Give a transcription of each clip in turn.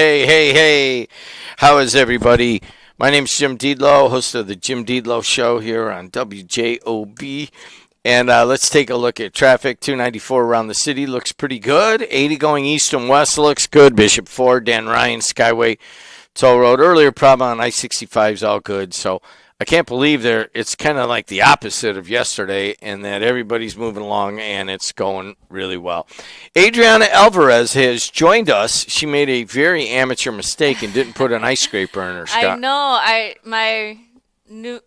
Hey. How is everybody? My name's Jim Dedelow, host of the Jim Dedelow Show here on WJOB. And let's take a look at traffic. 294 around the city looks pretty good. 80 going east and west looks good. Bishop Ford, Dan Ryan, Skyway, Toll Road. Earlier problem on I-65 is all good. So I can't believe it's kind of like the opposite of yesterday in that everybody's moving along and it's going really well. Adriana Alvarez has joined us. She made a very amateur mistake and didn't put an ice scraper in her I know.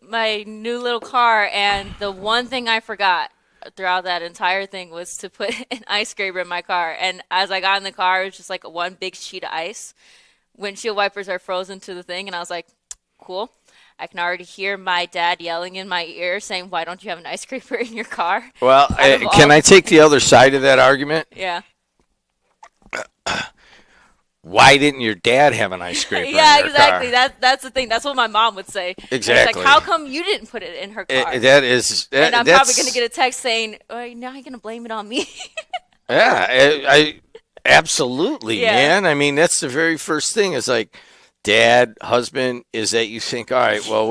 My new little car, and the one thing I forgot throughout that entire thing was to put an ice scraper in my car. And as I got in the car, it was just like one big sheet of ice. Windshield wipers are frozen to the thing, and I was like, cool. I can already hear my dad yelling in my ear saying, why don't you have an ice scraper in your car? Well, can I take the other side of that argument? Yeah. Why didn't your dad have an ice scraper in Yeah, your exactly. car? That's the thing. That's what my mom would say. Exactly. It's like, how come you didn't put it in her car? And I'm probably going to get a text saying, oh, now you're going to blame it on me. Yeah, I absolutely, Yeah. man. I mean, that's the very first thing is like, dad, husband, is that you think, all right, well,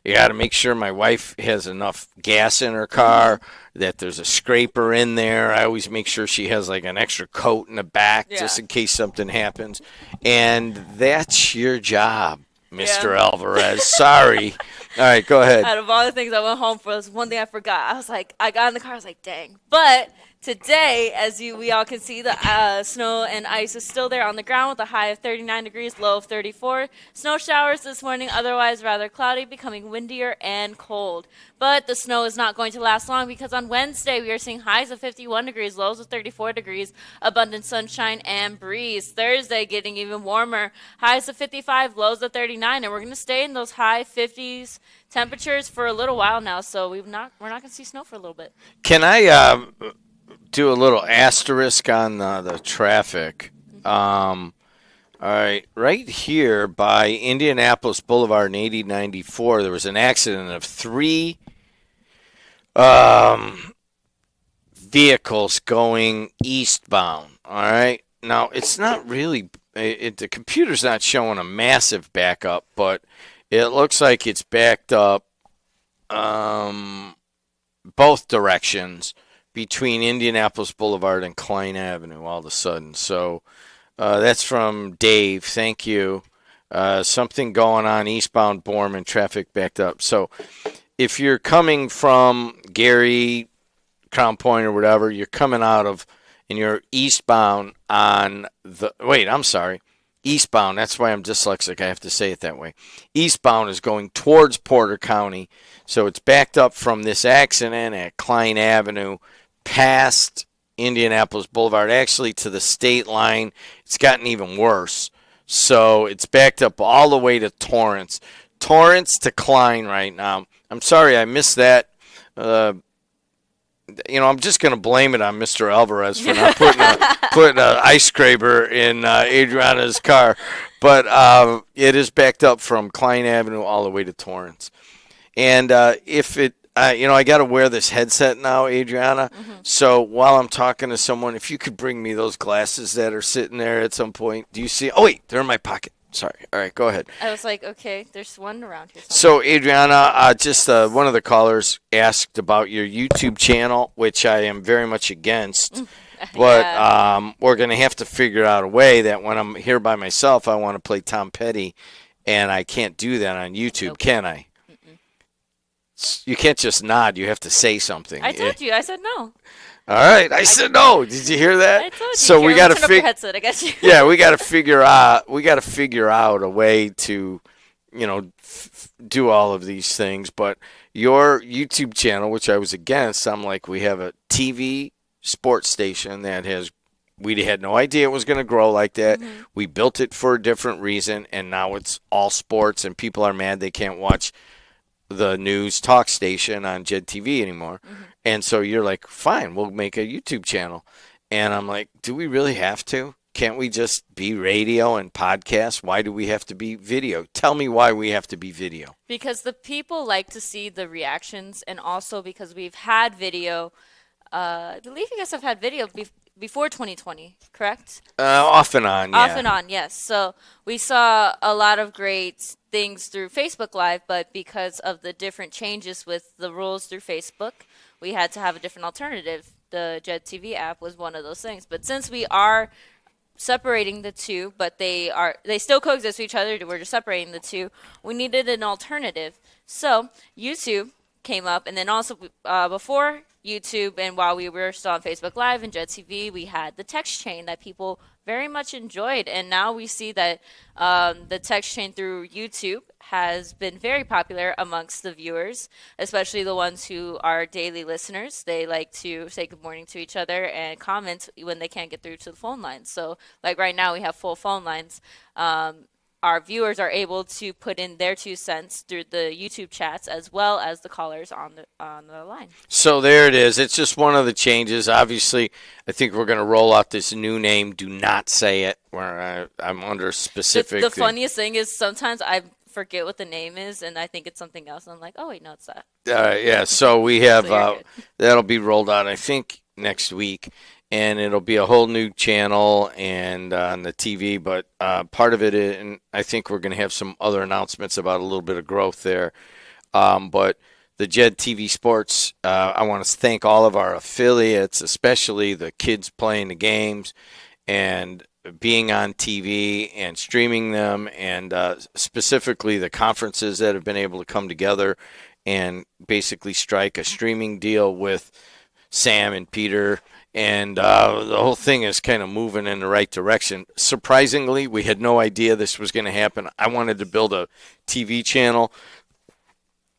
you got to make sure my wife has enough gas in her car, that there's a scraper in there. I always make sure she has like an extra coat in the back just in case something happens. And that's your job, Mr. Alvarez. Sorry. All right, go ahead. Out of all the things I went home for, this one thing I forgot. I got in the car, I was like, dang. But today, as we all can see, the snow and ice is still there on the ground with a high of 39 degrees, low of 34. Snow showers this morning, otherwise rather cloudy, becoming windier and cold. But the snow is not going to last long because on Wednesday we are seeing highs of 51 degrees, lows of 34 degrees, abundant sunshine and breeze. Thursday getting even warmer, highs of 55, lows of 39, and we're going to stay in those high 50s temperatures for a little while now. So we're not going to see snow for a little bit. Can I do a little asterisk on the traffic? All right here by Indianapolis Boulevard in 8094, there was an accident of three vehicles going eastbound. All right. Now, it's not really the computer's not showing a massive backup, but it looks like it's backed up both directions between Indianapolis Boulevard and Klein Avenue all of a sudden. So that's from Dave. Thank you. Something going on eastbound Borman, traffic backed up. So if you're coming from Gary, Crown Point, or whatever, you're coming out of, and you're eastbound on eastbound. That's why I'm dyslexic. I have to say it that way. Eastbound is going towards Porter County. So it's backed up from this accident at Klein Avenue past Indianapolis Boulevard, actually to the state line. It's gotten even worse. So it's backed up all the way to Torrance. Torrance to Klein right now. I'm sorry I missed that. I'm just going to blame it on Mr. Alvarez for not putting an ice scraper in Adriana's car. But it is backed up from Klein Avenue all the way to Torrance. And I got to wear this headset now, Adriana. Mm-hmm. So while I'm talking to someone, if you could bring me those glasses that are sitting there at some point. Do you see? Oh, wait, they're in my pocket. Sorry. All right, go ahead. I was like, okay, there's one around here somewhere. So, Adriana, one of the callers asked about your YouTube channel, which I am very much against. But we're going to have to figure out a way that when I'm here by myself, I want to play Tom Petty, and I can't do that on YouTube, can I? You can't just nod. You have to say something. I told you. I said no. All right. I said no. Did you hear that? I told you. So we got to figure. Headset, I guess. Yeah, we got to figure out. We got to figure out a way to, do all of these things. But your YouTube channel, which I was against, I'm like, we have a TV sports station that we had no idea it was going to grow like that. Mm-hmm. We built it for a different reason, and now it's all sports, and people are mad they can't watch the news talk station on Jed TV anymore. Mm-hmm. And so you're like, fine, we'll make a YouTube channel. And I'm like, do we really have to? Can't we just be radio and podcast? Why do we have to be video? Tell me why we have to be video. Because the people like to see the reactions, and also because we've had video. I believe you guys have had video before 2020, correct? Off and on, Off yeah. and on, yes. So we saw a lot of great things through Facebook Live, but because of the different changes with the rules through Facebook, we had to have a different alternative. The Jed TV app was one of those things. But since we are separating the two, but they still coexist with each other. We're just separating the two. We needed an alternative, so YouTube came up, and then also before YouTube and while we were still on Facebook Live and Jet TV, we had the text chain that people very much enjoyed, and now we see that the text chain through YouTube has been very popular amongst the viewers, especially the ones who are daily listeners. They like to say good morning to each other and comment when they can't get through to the phone lines. So, like right now, we have full phone lines. Our viewers are able to put in their 2 cents through the YouTube chats as well as the callers on the line. So there it is. It's just one of the changes. Obviously, I think we're going to roll out this new name. Do not say it. Where I'm under specific. The funniest thing is sometimes I forget what the name is, and I think it's something else. And I'm like, oh wait, no, it's that. Yeah. So we have So that'll be rolled out, I think, next week. And it'll be a whole new channel and on the TV. But part of it, and I think we're going to have some other announcements about a little bit of growth there. But the Jed TV Sports, I want to thank all of our affiliates, especially the kids playing the games and being on TV and streaming them, and specifically the conferences that have been able to come together and basically strike a streaming deal with Sam and Peter. And the whole thing is kind of moving in the right direction. Surprisingly, we had no idea this was going to happen. I wanted to build a TV channel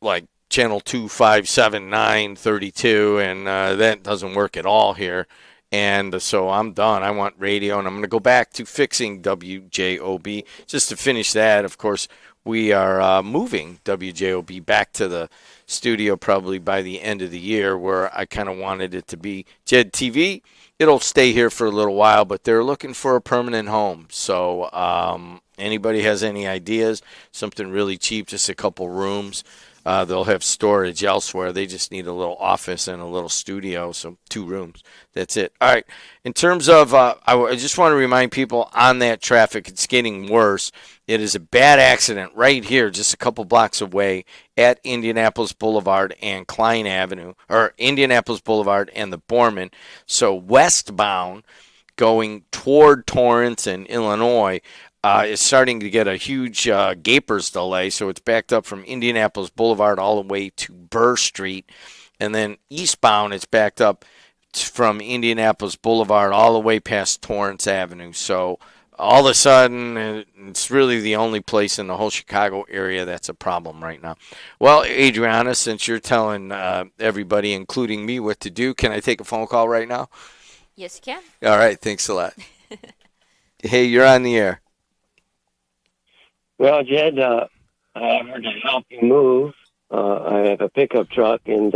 like channel 2, 5, 7, 9, 32, and that doesn't work at all here. And so I'm done. I want radio, and I'm going to go back to fixing WJOB. Just to finish that, of course, we are moving WJOB back to the studio probably by the end of the year, where I kind of wanted it to be Jed TV. It'll stay here for a little while, but they're looking for a permanent home. So anybody has any ideas, something really cheap, just a couple rooms. They'll have storage elsewhere. They just need a little office and a little studio, so 2 rooms. That's it. All right. In terms of, I just want to remind people on that traffic, it's getting worse. It is a bad accident right here, just a couple blocks away at Indianapolis Boulevard and Klein Avenue, or Indianapolis Boulevard and the Borman. So westbound, going toward Torrance and Illinois, is starting to get a huge gapers delay, so it's backed up from Indianapolis Boulevard all the way to Burr Street. And then eastbound, it's backed up from Indianapolis Boulevard all the way past Torrance Avenue. So all of a sudden, it's really the only place in the whole Chicago area that's a problem right now. Well, Adriana, since you're telling everybody, including me, what to do, can I take a phone call right now? Yes, you can. All right, thanks a lot. Hey, you're on the air. Well, Jed, I offered to help you move. I have a pickup truck, and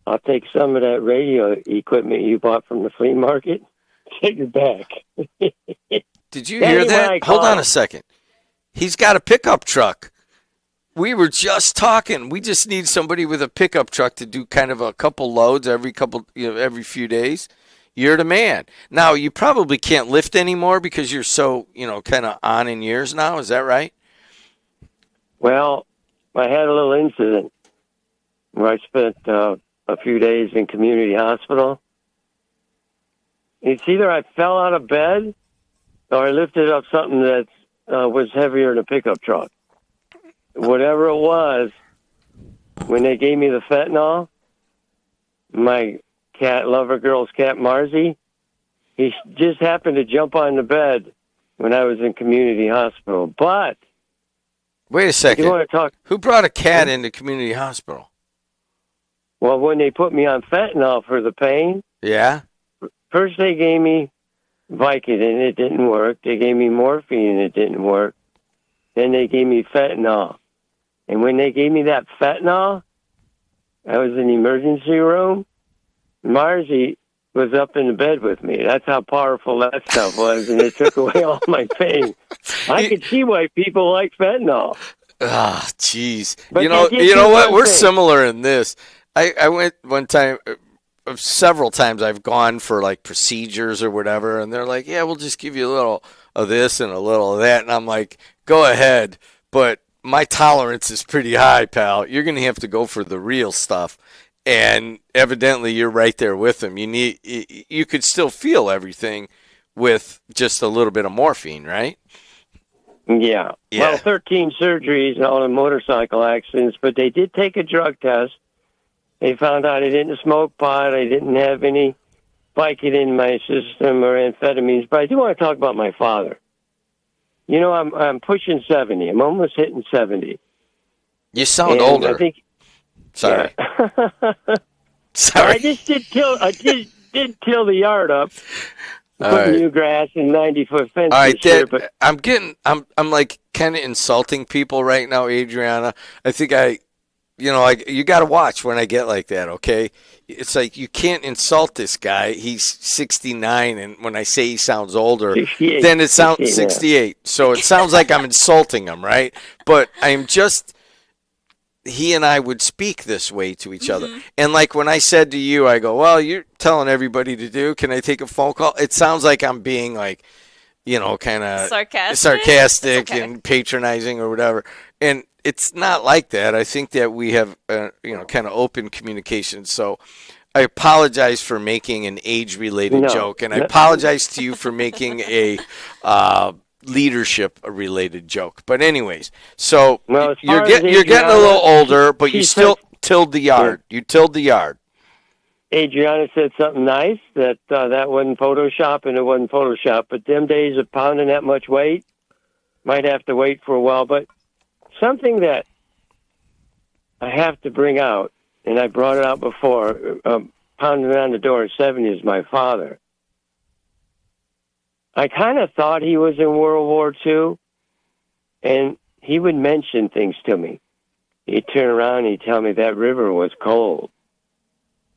I'll take some of that radio equipment you bought from the flea market. Take it back. Did you hear that? Hold on a second. He's got a pickup truck. We were just talking. We just need somebody with a pickup truck to do kind of a couple loads every few days. You're the man. Now, you probably can't lift anymore because you're so, kind of on in years now. Is that right? Well, I had a little incident where I spent a few days in community hospital. It's either I fell out of bed or I lifted up something that was heavier than a pickup truck. Whatever it was, when they gave me the fentanyl, my cat, lover girl's cat, Marzi, he just happened to jump on the bed when I was in community hospital. But wait a second. You want to talk? Who brought a cat into community hospital? Well, when they put me on fentanyl for the pain, yeah. First they gave me Vicodin, it didn't work. They gave me morphine, it didn't work. Then they gave me fentanyl. And when they gave me that fentanyl, I was in the emergency room. Marzi was up in the bed with me. That's how powerful that stuff was, and it took away all my pain. I could see why people like fentanyl. Ah, jeez. But You know what? We're similar in this. I went one time several times I've gone for like procedures or whatever, and they're like, "Yeah, we'll just give you a little of this and a little of that," and I'm like, "Go ahead," but my tolerance is pretty high, pal. You're gonna have to go for the real stuff, and evidently you're right there with them. You could still feel everything with just a little bit of morphine, right? Yeah. Yeah. Well, 13 surgeries and all the motorcycle accidents, but they did take a drug test. They found out I didn't smoke pot. I didn't have any Vicodin in my system or amphetamines. But I do want to talk about my father. You know, I'm pushing 70. I'm almost hitting 70. You sound And older. I think. Sorry. Yeah. Sorry. I just did till the yard up. All Put right. new grass and 90-foot fence All right, this year, but I'm like kind of insulting people right now, Adriana. I think you got to watch when I get like that, okay? It's like you can't insult this guy. He's 69, and when I say he sounds older, 68, then it sounds 68, 68. So it sounds like I'm insulting him, right? But I'm just he and I would speak this way to each other. And like when I said to you, I go, "Well, you're telling everybody to do. Can I take a phone call?" It sounds like I'm being like, kind of sarcastic Okay. and patronizing or whatever. And it's not like that. I think that we have, kind of open communication. So I apologize for making an age-related No. joke, and I apologize to you for making a leadership-related joke. But anyways, so Well, as you're far as getting a Adriana, little older, but you she still said- tilled the yard. You tilled the yard. Adriana said something nice that wasn't Photoshop and it wasn't Photoshop. But them days of pounding that much weight might have to wait for a while. But something that I have to bring out, and I brought it out before, pounding on the door at 70 is my father. I kind of thought he was in World War II, and he would mention things to me. He'd turn around and he'd tell me that river was cold.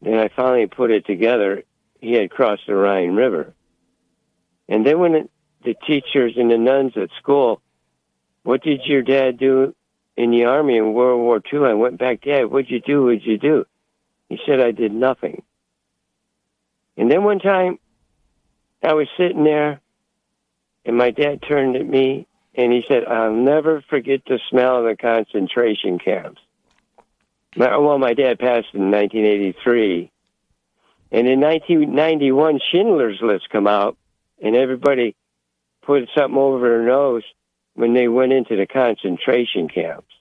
Then I finally put it together. He had crossed the Rhine River. And then when the teachers and the nuns at school, "What did your dad do in the Army in World War II?" I went back, "Dad, what'd you do? What'd you do?" He said, "I did nothing." And then one time, I was sitting there, and my dad turned at me, and he said, "I'll never forget the smell of the concentration camps." My dad passed in 1983. And in 1991, Schindler's List come out, and everybody put something over their nose when they went into the concentration camps,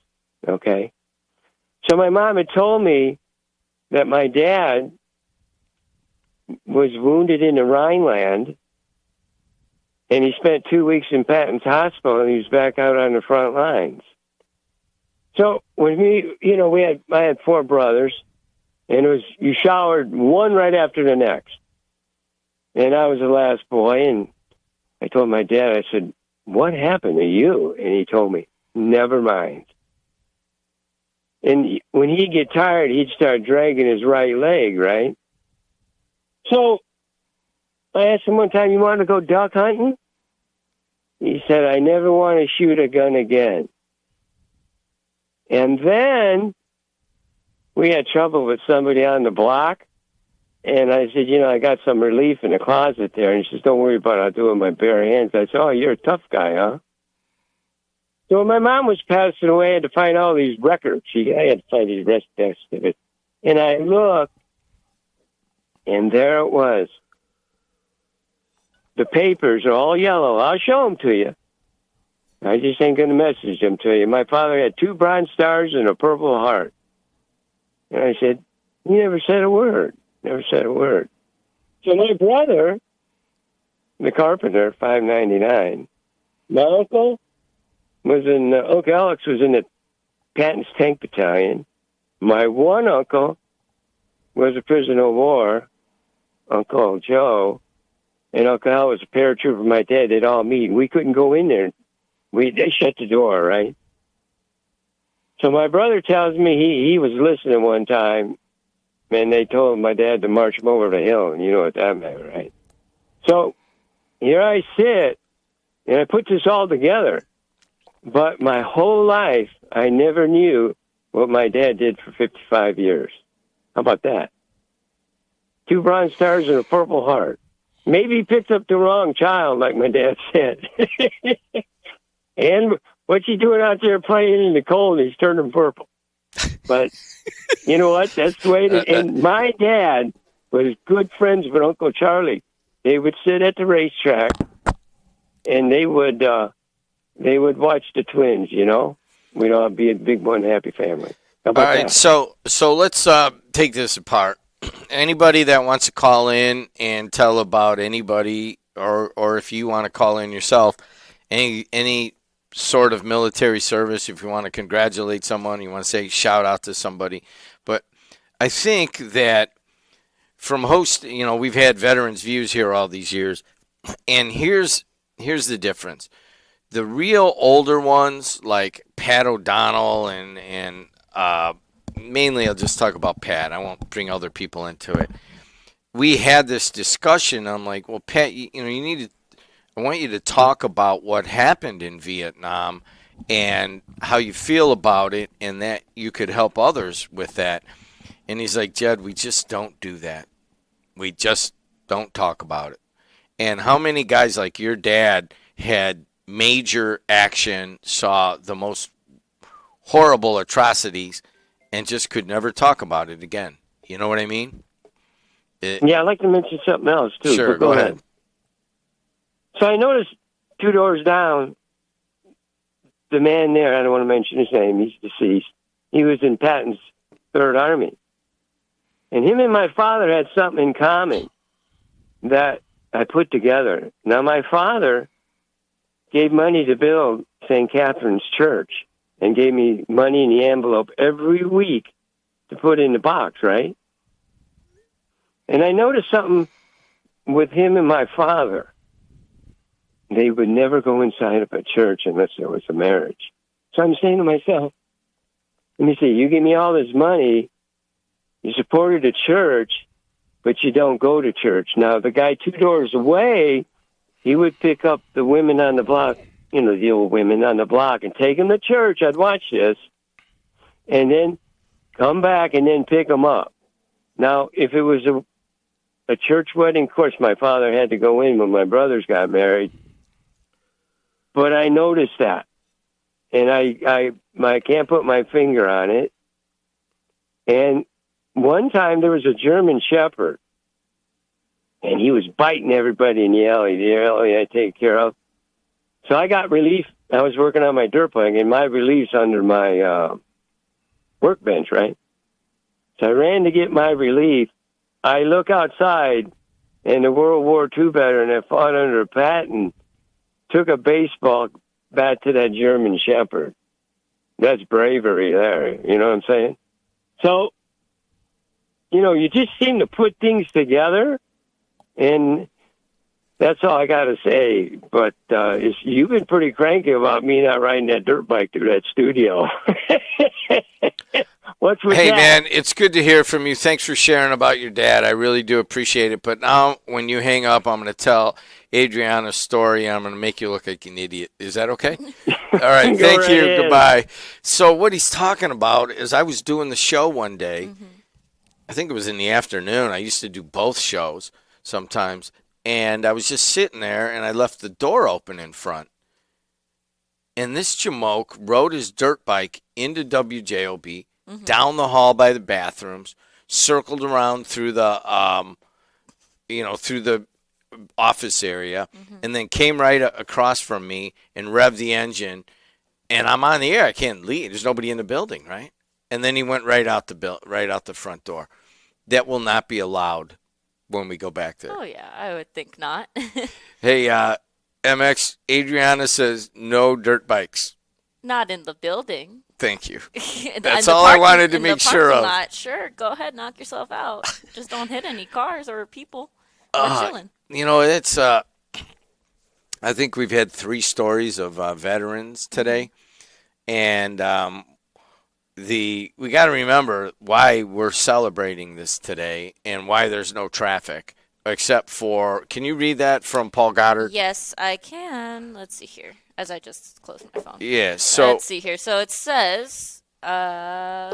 okay? So my mom had told me that my dad was wounded in the Rhineland, and he spent 2 weeks in Patton's Hospital, and he was back out on the front lines. So when I had four brothers, and you showered one right after the next. And I was the last boy, and I told my dad, I said, "What happened to you?" And he told me, "Never mind." And when he'd get tired, he'd start dragging his right leg, right? So I asked him one time, "You want to go duck hunting?" He said, "I never want to shoot a gun again." And then we had trouble with somebody on the block. And I said, "I got some relief in the closet there." And he says, "Don't worry about it. I'll do it with my bare hands." I said, "Oh, you're a tough guy, huh?" So when my mom was passing away, I had to find all these records. I had to find these rest certificates. And I looked, and there it was. The papers are all yellow. I'll show them to you. I just ain't going to message them to you. My father had 2 Bronze Stars and a Purple Heart. And I said, "You never said a word. Never said a word." So my brother, the carpenter, 599, my uncle was Uncle Alex was in the Patton's Tank Battalion. My one uncle was a prisoner of war, Uncle Joe, and Uncle Al was a paratrooper. My dad, they'd all meet. We couldn't go in there. They shut the door, right? So my brother tells me he was listening one time, and they told my dad to march him over the hill, and you know what that meant, right? So here I sit, and I put this all together. But my whole life, I never knew what my dad did for 55 years. How about that? 2 Bronze Stars and a Purple Heart. Maybe he picked up the wrong child, like my dad said. And what's he doing out there playing in the cold? He's turning purple. But you know what? That's the way it is. And my dad was good friends with Uncle Charlie. They would sit at the racetrack, and they would watch the Twins. You know, we'd all be a big one happy family. How about All right, that? so let's take this apart. Anybody that wants to call in and tell about anybody, or if you want to call in yourself, any sort of military service, if you want to congratulate someone, you want to say shout out to somebody. But I think that from we've had Veterans Views here all these years, and here's the difference. The real older ones, like Pat O'Donnell and mainly I'll just talk about Pat. I won't bring other people into it. We had this discussion. I'm like, well, Pat, I want you to talk about what happened in Vietnam and how you feel about it, and that you could help others with that. And he's like, Jed, we just don't do that. We just don't talk about it. And how many guys like your dad had major action, saw the most horrible atrocities, and just could never talk about it again? You know what I mean? Yeah, I'd like to mention something else, too. Sure, but go ahead. So I noticed 2 doors down, the man there, I don't want to mention his name, he's deceased. He was in Patton's Third Army. And him and my father had something in common that I put together. Now, my father gave money to build St. Catherine's Church and gave me money in the envelope every week to put in the box, right? And I noticed something with him and my father. They would never go inside of a church unless there was a marriage. So I'm saying to myself, let me see, you give me all this money, you supported a church, but you don't go to church. Now, the guy 2 doors away, he would pick up the women on the block, the old women on the block, and take them to church. I'd watch this, and then come back and then pick them up. Now, if it was a church wedding, of course, my father had to go in when my brothers got married. But I noticed that, and I can't put my finger on it. And one time there was a German Shepherd, and he was biting everybody in the alley I take care of. So I got relief. I was working on my dirt bike, and my relief's under my workbench, right? So I ran to get my relief. I look outside, and the World War II veteran that fought under Patton took a baseball bat to that German Shepherd. That's bravery there. You know what I'm saying? So, you just seem to put things together, and that's all I got to say. But you've been pretty cranky about me not riding that dirt bike through that studio. What's with Hey, that? man, it's good to hear from you. Thanks for sharing about your dad. I really do appreciate it. But now, when you hang up, I'm going to tell Adriana's story, and I'm going to make you look like an idiot. Is that okay? All right. Go Thank right you. ahead. Goodbye. So what he's talking about is I was doing the show one day. I think it was in the afternoon. I used to do both shows sometimes. And I was just sitting there, and I left the door open in front. And this jamoke rode his dirt bike into WJOB, down the hall by the bathrooms, circled around through the, through the office area, and then came right across from me and revved the engine. And I'm on the air. I can't leave. There's nobody in the building, right? And then he went right out the front door. That will not be allowed when we go back there. Oh, yeah, I would think not. Hey, MX, Adriana says no dirt bikes. Not in the building. Thank you. In That's the all I wanted to make sure parking of. lot, sure, go ahead, knock yourself out. Just don't hit any cars or people. We're chilling. It's I think we've had 3 stories of veterans today, and we got to remember why we're celebrating this today and why there's no traffic, except for, can you read that from Paul Goddard? Yes, I can. Let's see here. As I just closed my phone. Yeah, so Let's see here. So it says, because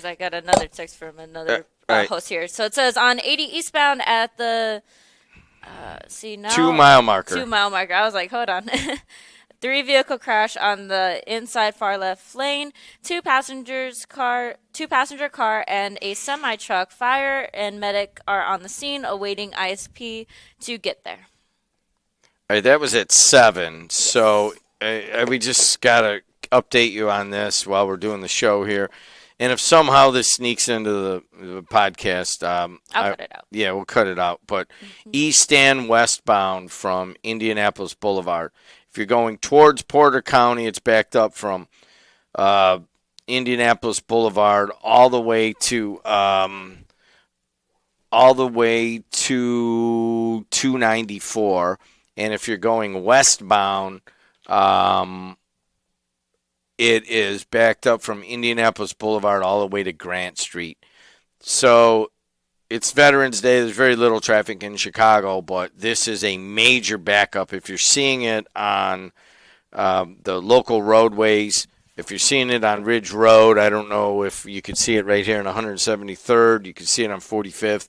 I got another text from another Right. host here. So it says on 80 eastbound at the 2 mile marker. 2 mile marker. I was like, hold on. 3 vehicle crash on the inside far left lane. Two passenger car, and a semi truck. Fire and medic are on the scene, awaiting ISP to get there. All right, that was at 7. So we just got to update you on this while we're doing the show here. And if somehow this sneaks into the podcast, I'll cut it out. Yeah, we'll cut it out. But east and westbound from Indianapolis Boulevard. If you're going towards Porter County, it's backed up from Indianapolis Boulevard all the way to 294. And if you're going westbound, it is backed up from Indianapolis Boulevard all the way to Grant Street. So it's Veterans Day. There's very little traffic in Chicago, but this is a major backup. If you're seeing it on the local roadways, if you're seeing it on Ridge Road, I don't know if you could see it right here on 173rd. You can see it on 45th.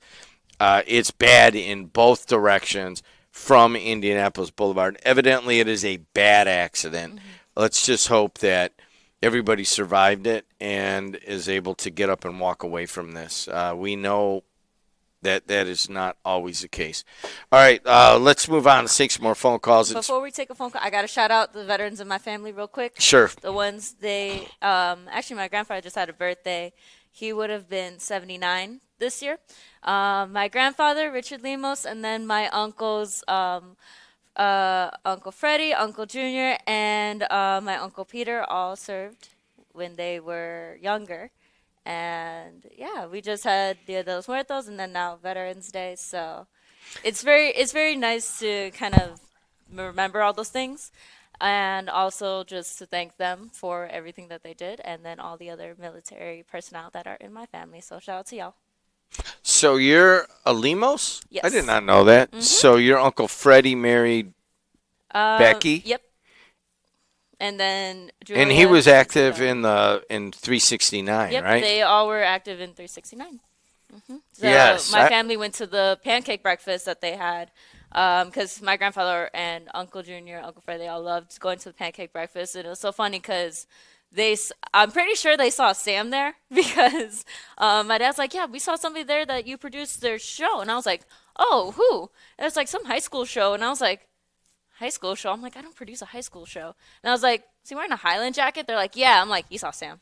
It's bad in both directions from Indianapolis Boulevard. Evidently, it is a bad accident. Let's just hope that everybody survived it and is able to get up and walk away from this. We know that is not always the case. All right, let's move on. Let's take some more phone calls. Before we take a phone call, I got to shout out the veterans in my family real quick. Sure. The ones actually, my grandfather just had a birthday. He would have been 79 this year. My grandfather, Richard Lemos, and then my uncles, Uncle Freddie, Uncle Junior, and my Uncle Peter all served when they were younger. And yeah, we just had Dia de los Muertos and then now Veterans Day. So it's very nice to kind of remember all those things and also just to thank them for everything that they did and then all the other military personnel that are in my family. So shout out to y'all. So you're a Lemos? Yes. I did not know that. So your Uncle Freddie married Becky? Yep. And then Julia, And he was active in 369, yep, right? they all were active in 369. So Yes, my family went to the pancake breakfast that they had because my grandfather and Uncle Junior, Uncle Fred, they all loved going to the pancake breakfast. And it was so funny because I'm pretty sure they saw Sam there because my dad's like, yeah, we saw somebody there that you produced their show. And I was like, oh, who? And it was like some high school show. And I was like, high school show? I'm like, I don't produce a high school show. And I was like, is he wearing a Highland jacket? They're like, yeah. I'm like, you saw Sam.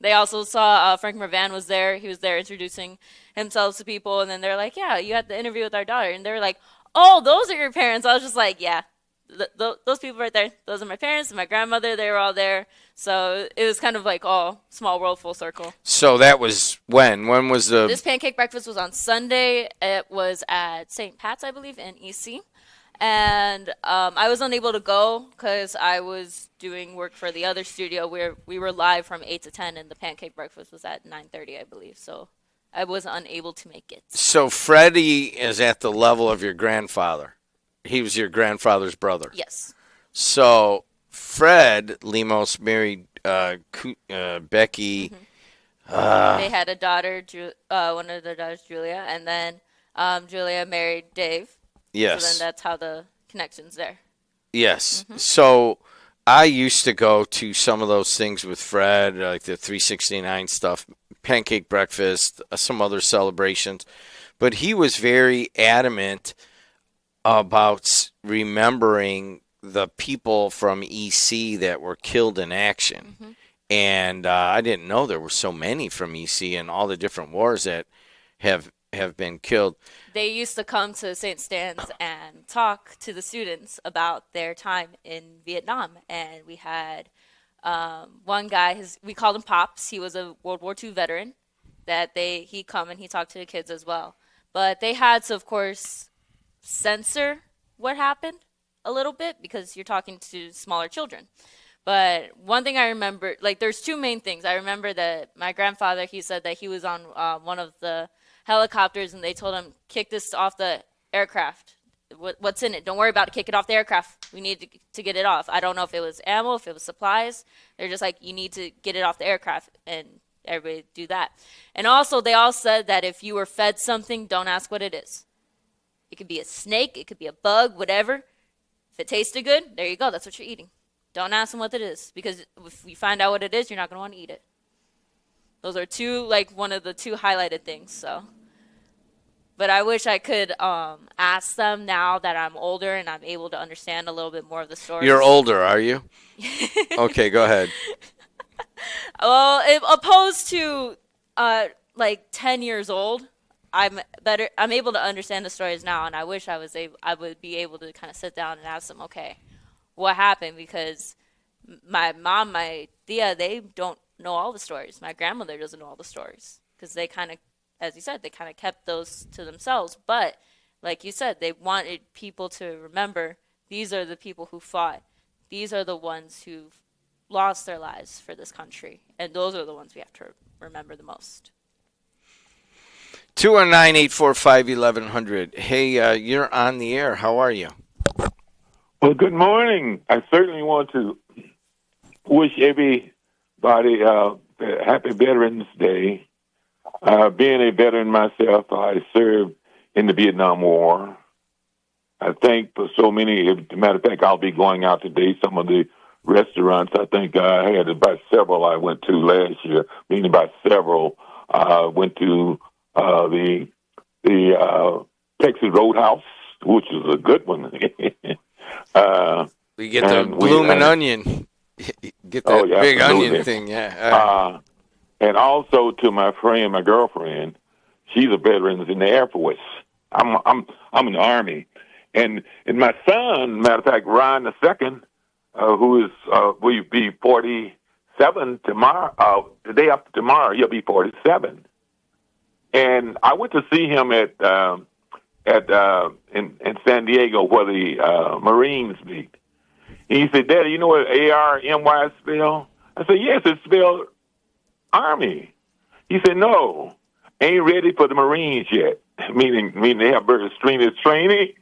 They also saw Frank Mervan was there. He was there introducing himself to people. And then they're like, yeah, you had the interview with our daughter. And they were like, oh, those are your parents. I was just like, yeah, those people right there, those are my parents and my grandmother. They were all there. So it was kind of like all small world, full circle. So that was when? When was the... This pancake breakfast was on Sunday. It was at St. Pat's, I believe, in EC. And I was unable to go because I was doing work for the other studio where we were live from 8 to 10, and the pancake breakfast was at 9:30, I believe. So I was unable to make it. So Freddie is at the level of your grandfather. He was your grandfather's brother. Yes. So Fred Lemos married Becky. They had a daughter, one of their daughters, Julia, and then Julia married Dave. Yes. So then that's how the connection's there. Yes. So I used to go to some of those things with Fred, like the 369 stuff, pancake breakfast, some other celebrations. But he was very adamant about remembering the people from EC that were killed in action. And I didn't know there were so many from EC and all the different wars that have been killed. They used to come to St. Stan's and talk to the students about their time in Vietnam. And we had one guy, we called him Pops. He was a World War II veteran. He come and he talked to the kids as well. But they had to, of course, censor what happened a little bit because you're talking to smaller children. But one thing I remember, like there's two main things. I remember that my grandfather, he said that he was on one of the helicopters and they told him, kick this off the aircraft. What's in it? Don't worry about it. Kick it off the aircraft. We need to get it off. I don't know if it was ammo, if it was supplies. They're just like, you need to get it off the aircraft. And everybody do that. And also, they all said that if you were fed something, don't ask what it is. It could be a snake, it could be a bug, whatever. If it tasted good, there you go. That's what you're eating. Don't ask them what it is, because if you find out what it is, you're not going to want to eat it. Those are one of the two highlighted things. So, but I wish I could ask them now that I'm older and I'm able to understand a little bit more of the story. You're older, are you? Okay, go ahead. Well, opposed to 10 years old, I'm able to understand the stories now, and I wish I would be able to kind of sit down and ask them, okay, what happened? Because my mom, my tia, they don't know all the stories. My grandmother doesn't know all the stories, because they kind of, as you said, they kind of kept those to themselves. But like you said, they wanted people to remember, these are the people who fought. These are the ones who lost their lives for this country, and those are the ones we have to remember the most. 219-845-1100. Hey, you're on the air. How are you? Well, good morning. I certainly want to wish everybody happy Veterans Day. Being a veteran myself, I served in the Vietnam War. I think for so many, as a matter of fact, I'll be going out today. Some of the restaurants, I think I had about several I went to last year, meaning about several. Went to the Texas Roadhouse, which is a good one. We get the bloomin' onion. Get that big onion thing, yeah. And also to my friend, my girlfriend, she's a veteran in the Air Force. I'm in the Army, and my son, matter of fact, Ryan the second, who is will be 47 tomorrow. The day after tomorrow, he'll be 47. And I went to see him in San Diego where the Marines meet. And he said, "Daddy, you know what ARMY spell?" I said, "Yes, it's spelled Army." He said, "No, ain't ready for the Marines yet." Meaning they have very strenuous training.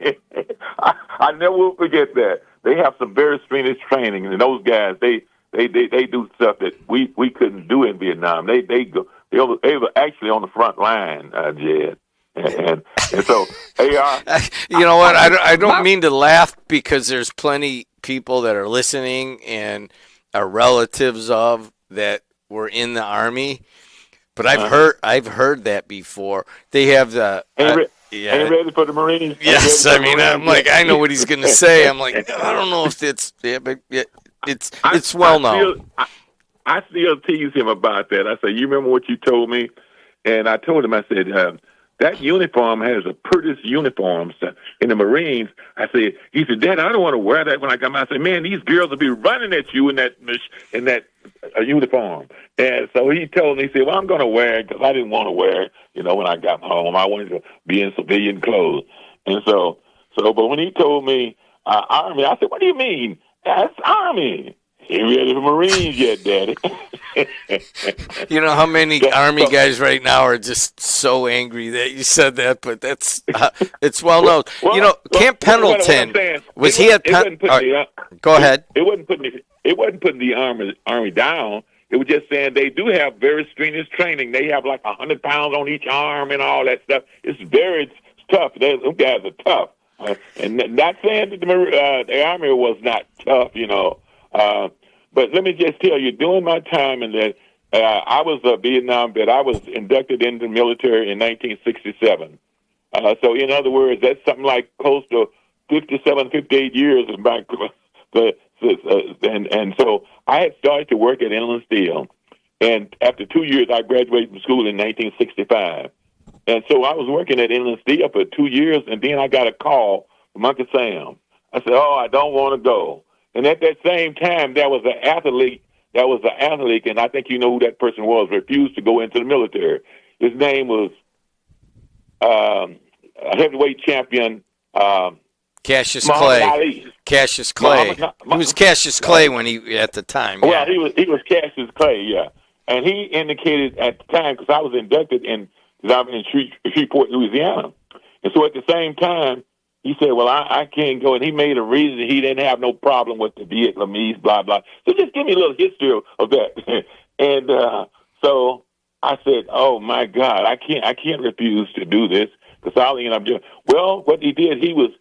I never will forget that. They have some very strenuous training, and those guys they do stuff that we couldn't do in Vietnam. They were actually on the front line, Jed. And so AR. You know what? I don't mean to laugh, because there's plenty people that are listening and are relatives of that were in the Army. But I've heard that before. They have the ain't ready for the Marines. Yes, I mean, I'm like, I know what he's going to say. I'm like, I don't know if it's but it's well known. I still tease him about that. I say, "You remember what you told me?" And I told him, I said, "That uniform has the prettiest uniforms in the Marines." I said, he said, "Dad, I don't want to wear that when I come out." I said, "Man, these girls will be running at you in that uniform." And so he told me, he said, "Well, I'm going to wear it because I didn't want to wear it, when I got home. I wanted to be in civilian clothes." And so, but when he told me Army, I said, "What do you mean? That's Army. Ain't ready for Marines yet, Daddy." You know how many Army guys right now are just so angry that you said that, but that's it's well known. Camp Pendleton was he at Pendleton? Go ahead. It wasn't putting the army down. It was just saying they do have very strenuous training. They have like 100 pounds on each arm and all that stuff. It's very tough. Those guys are tough. And not saying that the Army was not tough, but let me just tell you, during my time in that, I was a Vietnam vet. I was inducted into the military in 1967. So in other words, that's something like close to 57, 58 years back. And so I had started to work at Inland Steel. And after 2 years, I graduated from school in 1965. And so I was working at Inland Steel for 2 years, and then I got a call from Uncle Sam. I said, "Oh, I don't want to go." And at that same time, there was an athlete, and I think you know who that person was, refused to go into the military. His name was a heavyweight champion, Cassius Muhammad Clay. Ali. Cassius Clay. He was Cassius Clay when he at the time. Yeah. Well, he was Cassius Clay, yeah. And he indicated at the time, because I was inducted in Shreveport, Louisiana. And so at the same time, he said, "Well, I can't go." And he made a reason he didn't have no problem with the Vietnamese, blah, blah. So just give me a little history of that. And so I said, "Oh my God, I can't refuse to do this because I'll end up doing." Well, what he did, he was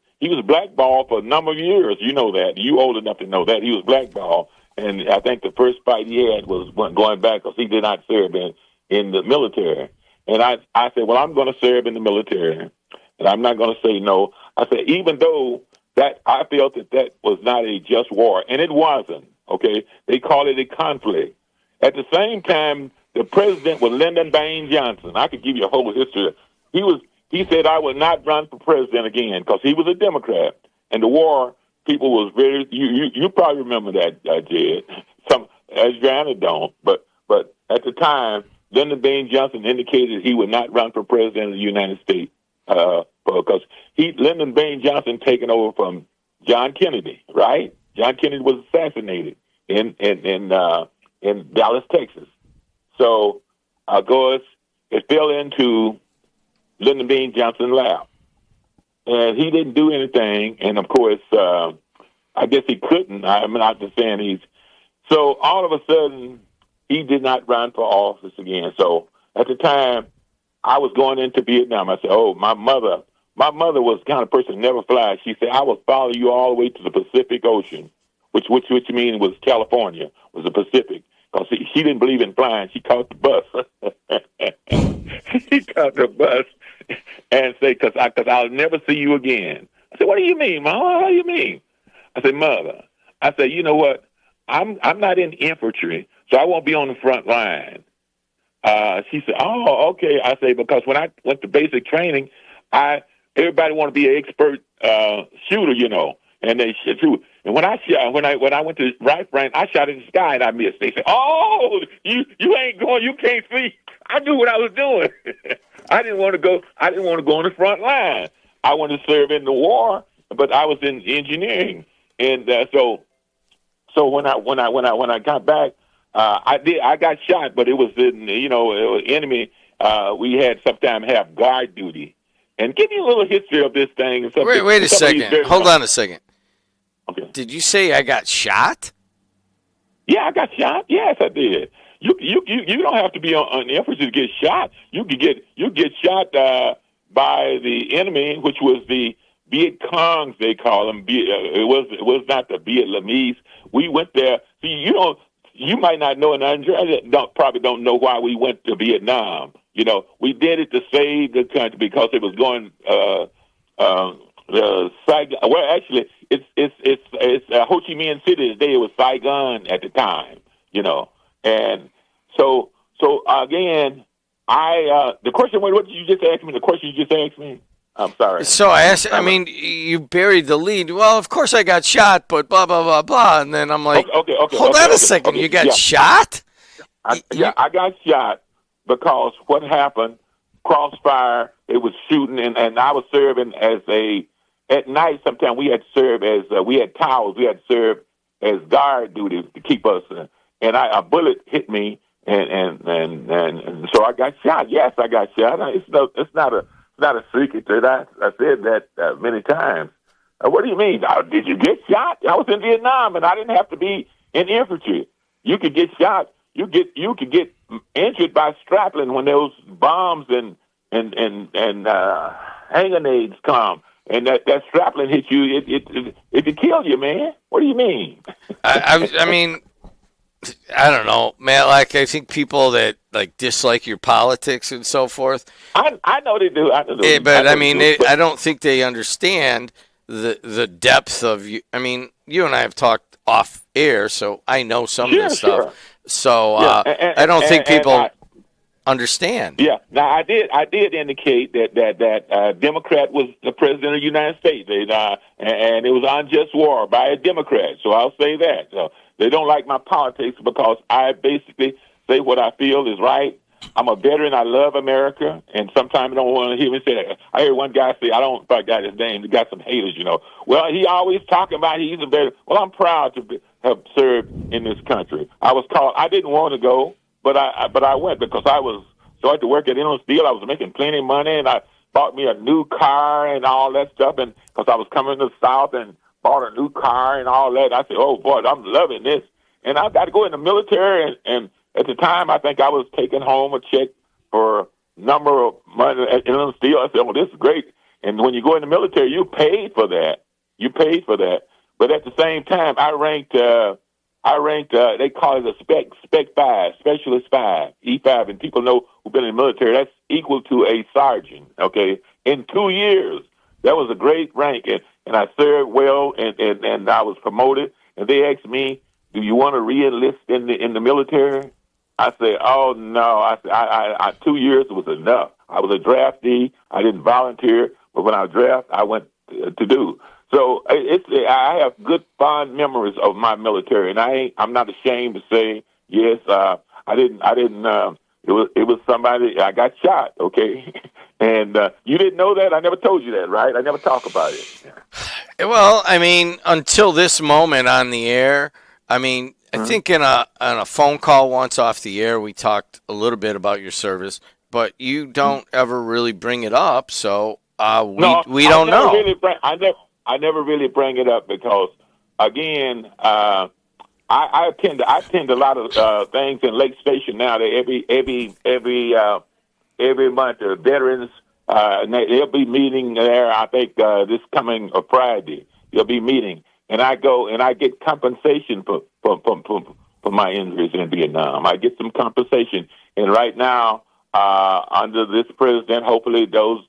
blackballed for a number of years. You know that. You old enough to know that he was blackballed, and I think the first fight he had was going back because he did not serve in the military. And I said, "Well, I'm going to serve in the military, and I'm not going to say no." I said, even though that I felt that was not a just war, and it wasn't. Okay, they call it a conflict. At the same time, the president was Lyndon Baines Johnson. I could give you a whole history. He said I would not run for president again because he was a Democrat, and the war people was very. You probably remember that, Jed. Some Adriana don't, but at the time, Lyndon Baines Johnson indicated he would not run for president of the United States because Lyndon Baines Johnson taken over from John Kennedy, right? John Kennedy was assassinated in Dallas, Texas. So, of course, it fell into Lyndon Baines Johnson's lap. And he didn't do anything. And, of course, I guess he couldn't. I'm not just saying he's. So, all of a sudden, he did not run for office again. So, at the time, I was going into Vietnam. I said, oh, my mother was the kind of person who never flies. She said, I will follow you all the way to the Pacific Ocean, which you mean was California, was the Pacific. Because she didn't believe in flying. She caught the bus. She caught the bus and said, because I'll never see you again. I said, what do you mean, Mama? What do you mean? I said, Mother. I said, you know what? I'm not in infantry, so I won't be on the front line. She said, oh, okay. I say, because when I went to basic training, everybody want to be an expert shooter, you know, and they shoot. And when I went to rifle range, I shot in the sky and I missed. They said, "Oh, you ain't going. You can't see." I knew what I was doing. I didn't want to go. I didn't want to go on the front line. I wanted to serve in the war, but I was in engineering, and so when I got back, I got shot, but it was in it was enemy. We had sometimes have guard duty, and give me a little history of this thing. Wait a second. Hold on a second. Okay. Did you say I got shot? Yeah, I got shot. Yes, I did. You don't have to be on infantry to get shot. You get shot by the enemy, which was the Viet Congs, they call them. It was not the Vietnamese. We went there. See, you might not know, and I probably don't know why we went to Vietnam. You know, we did it to save the country because it was going. Saigon. Well, actually, it's Ho Chi Minh City today. It was Saigon at the time, you know. And so again, the question. What did you just ask me? The question you just asked me. I'm sorry. So I asked. I mean, you buried the lead. Well, of course I got shot, but blah blah blah blah. And then I'm like, hold on a second. You got shot? I got shot because what happened? Crossfire. It was shooting, and I was serving as at night. Sometimes we had to serve as we had towers. We had to serve as guard duty to keep us. And a bullet hit me, and so I got shot. Yes, I got shot. It's not a secret that I said that many times. What do you mean? Did you get shot? I was in Vietnam, and I didn't have to be in infantry. You could get shot. You could get injured by strapping when those bombs and hand grenades come, and that strapping hit you. It could kill you, man. What do you mean? I mean, I don't know, man. Like, I think people that like dislike your politics and so forth. I know they do. I don't think they understand the depth of you. I mean, you and I have talked off air, so I know some of this stuff. Sure. So I don't think people understand. Yeah. Now I did indicate that Democrat was the president of the United States, and it was unjust war by a Democrat. So I'll say that. So they don't like my politics because I basically say what I feel is right. I'm a veteran. I love America, and sometimes I don't want to hear me say that. I heard one guy say, I don't know if I got his name. He got some haters, you know. Well, he always talking about he's a veteran. Well, I'm proud to have served in this country. I was called. I didn't want to go, but I went because I was started to work at Inland Steel. I was making plenty of money, and I bought me a new car and all that stuff. And because I was coming to the South and bought a new car and all that, I said, oh boy, I'm loving this. And I got to go in the military, and at the time, I think I was taking home a check for number of money in steel. I said, "Well, this is great." And when you go in the military, you paid for that. You paid for that. But at the same time, I ranked. They call it a spec 5, specialist 5, E5, and people know who've been in the military. That's equal to a sergeant. Okay, in 2 years, that was a great rank, and I served well, and I was promoted. And they asked me, "Do you want to re-enlist in the military?" I said, "Oh no!" I 2 years was enough. I was a draftee. I didn't volunteer, but when I drafted, I went to do. So I have good, fond memories of my military, and I'm not ashamed to say yes. I didn't. It was somebody. I got shot. Okay, and you didn't know that. I never told you that, right? I never talk about it. Well, I mean, until this moment on the air, I mean, I think on a phone call once off the air, we talked a little bit about your service, but you don't ever really bring it up, so we don't know. I never really bring it up because, again, I attend a lot of things in Lake Station now. Every month, the veterans they'll be meeting there. I think this coming Friday they'll be meeting, and I go and I get compensation for my injuries in Vietnam. I get some compensation, and right now under this president, hopefully those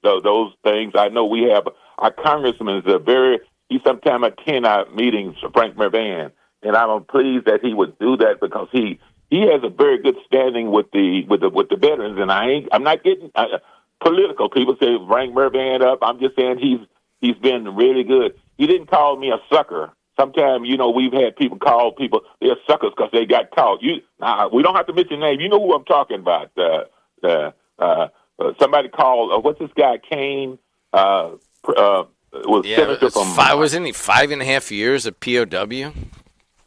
things. I know we have. Our congressman is he sometimes attend our meetings, Frank Mervan, and I'm pleased that he would do that because he has a very good standing with the veterans, and I'm not getting political. People say Frank Mervan up. I'm just saying he's been really good. He didn't call me a sucker. Sometimes, we've had people call people they're suckers because they got caught. We don't have to mention names. You know who I'm talking about. Somebody called what's this guy Kane? Senator from wasn't he 5.5 years of POW?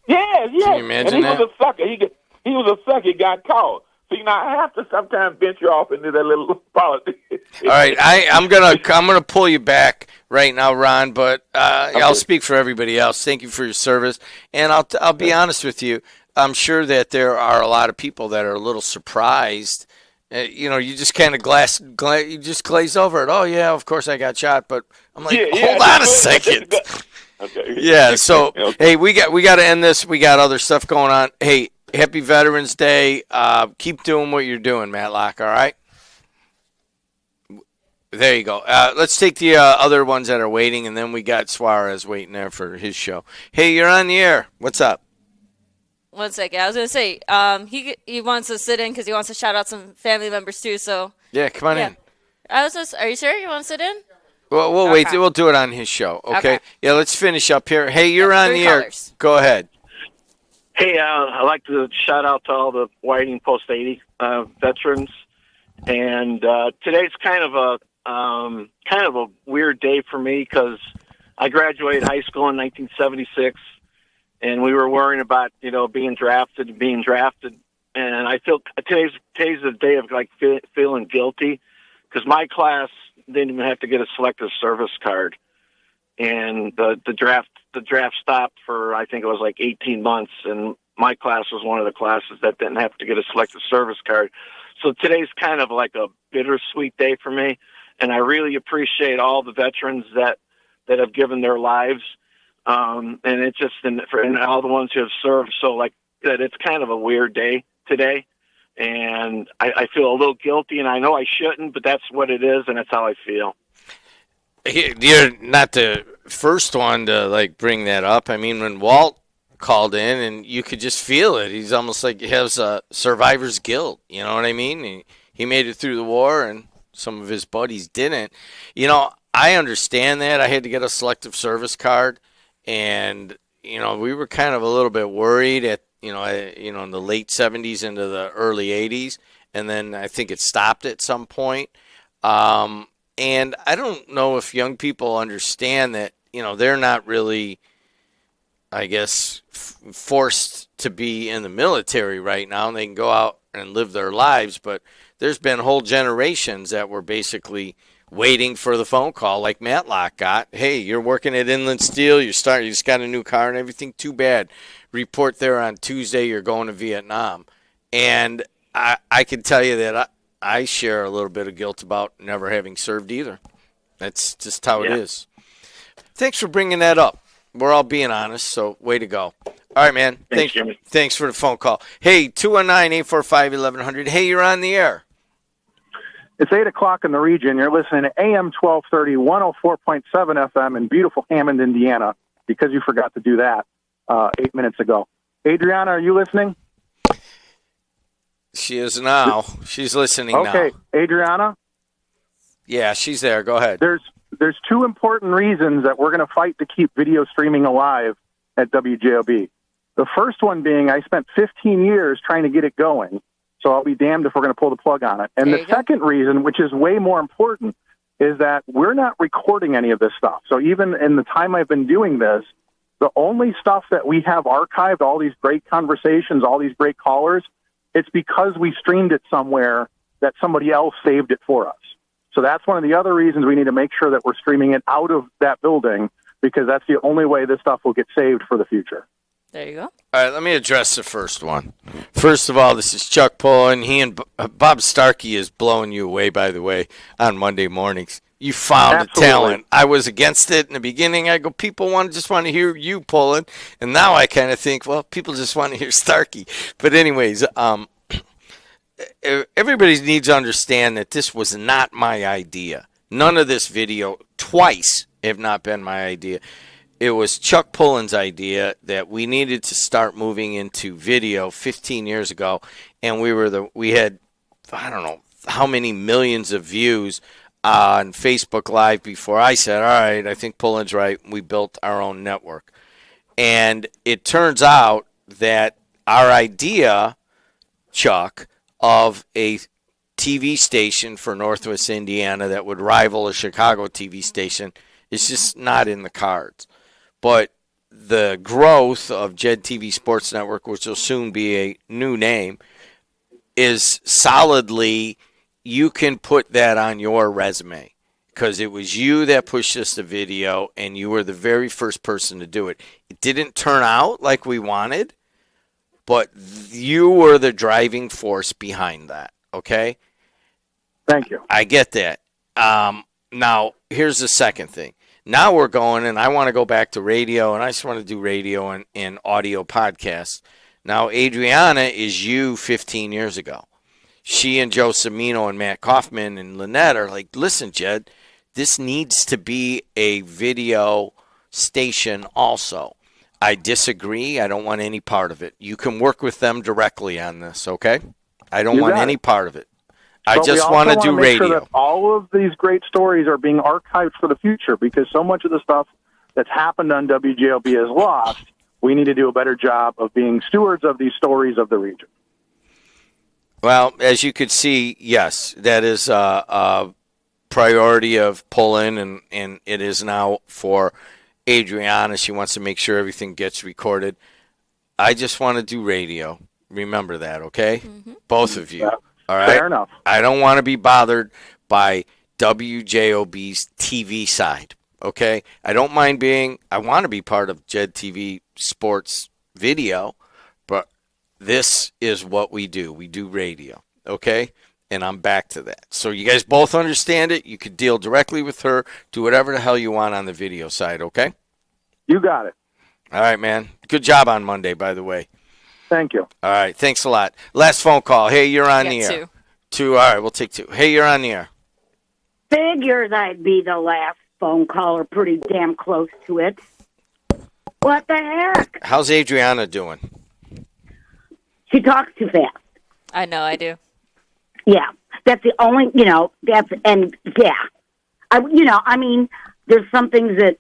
Yeah. Can you imagine and he that? was a sucker. He was a sucker. He got caught. So I have to sometimes venture off into that little politics. All right, I'm gonna pull you back right now, Ron. But Okay. I'll speak for everybody else. Thank you for your service, and I'll be honest with you. I'm sure that there are a lot of people that are a little surprised. You just kind of you just glaze over it. Oh yeah, of course I got shot, but I'm like, hold on a second. Okay. Yeah. So Okay. hey, we got to end this. We got other stuff going on. Hey, happy Veterans Day. Keep doing what you're doing, Matlock. All right. There you go. Let's take the other ones that are waiting, and then we got Suarez waiting there for his show. Hey, you're on the air. What's up? 1 second. I was gonna say, he wants to sit in because he wants to shout out some family members too. So Yeah, come on in. are you sure you want to sit in? Well, we'll wait. We'll do it on his show. Okay. Yeah, let's finish up here. Hey, you're on the air. Go ahead. Hey, I'd like to shout out to all the Whiting Post 80 veterans, and today's kind of a weird day for me because I graduated high school in 1976, and we were worrying about being drafted, and I feel today's a day of feeling guilty because my class didn't even have to get a selective service card, and the draft stopped for I think it was like 18 months, and my class was one of the classes that didn't have to get a selective service card. So today's kind of like a bittersweet day for me, and I really appreciate all the veterans that have given their lives, and it's just and all the ones who have served. So like that, it's kind of a weird day today, and I feel a little guilty, and I know I shouldn't, but that's what it is, and that's how I feel. You're not the first one to bring that up. I mean, when Walt called in, and you could just feel it. He's almost like he has a survivor's guilt. You know what I mean? He made it through the war, and some of his buddies didn't. I understand that. I had to get a selective service card, and we were kind of a little bit worried at in the late 70s into the early 80s, and then I think it stopped at some point. And I don't know if young people understand that, they're not really, I guess, forced to be in the military right now. They can go out and live their lives, but there's been whole generations that were basically waiting for the phone call like Matlock got. Hey, you're working at Inland Steel. You just got a new car and everything. Too bad. Report there on Tuesday. You're going to Vietnam. And I can tell you that I share a little bit of guilt about never having served either. That's just how it is. Thanks for bringing that up. We're all being honest, so way to go. All right, man. Thanks, Jimmy. Thanks for the phone call. Hey, 219-845-1100. Hey, you're on the air. It's 8 o'clock in the region. You're listening to AM 1230, 104.7 FM in beautiful Hammond, Indiana, because you forgot to do that 8 minutes ago. Adriana, are you listening? She is now. She's listening now. Okay, Adriana? Yeah, she's there. Go ahead. There's two important reasons that we're going to fight to keep video streaming alive at WJOB. The first one being I spent 15 years trying to get it going, so I'll be damned if we're going to pull the plug on it. And the second reason, which is way more important, is that we're not recording any of this stuff. So even in the time I've been doing this, the only stuff that we have archived, all these great conversations, all these great callers, it's because we streamed it somewhere that somebody else saved it for us. So that's one of the other reasons we need to make sure that we're streaming it out of that building, because that's the only way this stuff will get saved for the future. There you go. All right, let me address the first one. First of all, this is Chuck Pullen. He and Bob Starkey is blowing you away, by the way, on Monday mornings. You found Absolutely. a talent. I was against it in the beginning. I go, people just want to hear you, Pullen. And now I kind of think, well, people just want to hear Starkey. But anyways, everybody needs to understand that this was not my idea. None of this video twice have not been my idea. It was Chuck Pullen's idea that we needed to start moving into video 15 years ago, and we had I don't know how many millions of views on Facebook Live before I said, all right, I think Pullen's right. We built our own network. And it turns out that our idea, Chuck, of a TV station for Northwest Indiana that would rival a Chicago TV station is just not in the cards. But the growth of Jed TV Sports Network, which will soon be a new name, is solidly, you can put that on your resume because it was you that pushed us to video and you were the very first person to do it. It didn't turn out like we wanted, but you were the driving force behind that, okay? Thank you. I get that. Now, here's the second thing. Now we're going, and I want to go back to radio, and I just want to do radio and audio podcasts. Now, Adriana is you 15 years ago. She and Joe Cimino and Matt Kaufman and Lynette are like, listen, Jed, this needs to be a video station also. I disagree. I don't want any part of it. You can work with them directly on this, okay? I don't want any part of it. I just want to do radio. Sure that all of these great stories are being archived for the future, because so much of the stuff that's happened on WJLB is lost. We need to do a better job of being stewards of these stories of the region. Well, as you could see, yes, that is a priority of Pullen, and it is now for Adriana. She wants to make sure everything gets recorded. I just want to do radio. Remember that, okay? Mm-hmm. Both of you. Yeah. All right. Fair enough. I don't want to be bothered by WJOB's TV side, okay? I don't mind I want to be part of Jed TV Sports Video, but this is what we do. We do radio, okay? And I'm back to that. So you guys both understand it. You could deal directly with her. Do whatever the hell you want on the video side, okay? You got it. All right, man. Good job on Monday, by the way. Thank you. All right. Thanks a lot. Last phone call. Hey, you're on the air. Two. All right. We'll take two. Hey, you're on the air. Figures I'd be the last phone caller, pretty damn close to it. What the heck? How's Adriana doing? She talks too fast. I know, I do. Yeah. That's the only, there's some things that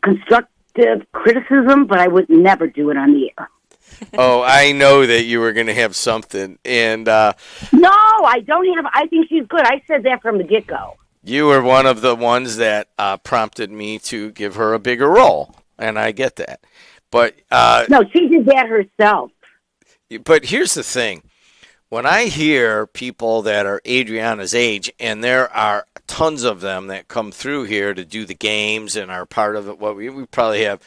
constructive criticism, but I would never do it on the air. Oh, I know that you were going to have something. And no, I don't have. I think she's good. I said that from the get-go. You were one of the ones that prompted me to give her a bigger role, and I get that. But no, she did that herself. But here's the thing. When I hear people that are Adriana's age, and there are tons of them that come through here to do the games and are part of it, we probably have,